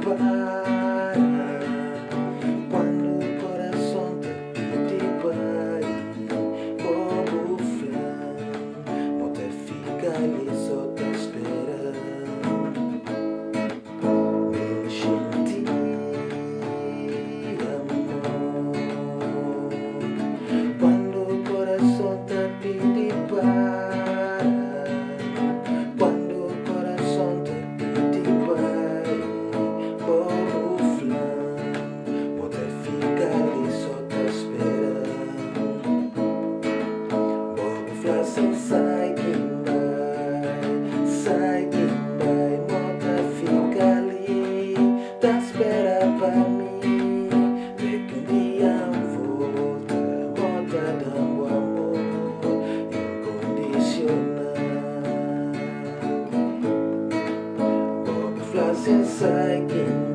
para. Quando o coração te pede para ir, como flam, você fica ali só te esperando. Me xinti, amor. Quando o coração te pede para. Quando o coração te pede para ir, como flam, você fica ali só te esperando. Como flam, sai quim vai, mota fica ali, tá espera pra mim. Vê que um dia volta, mota dando amor incondicional. Como flam, sai quim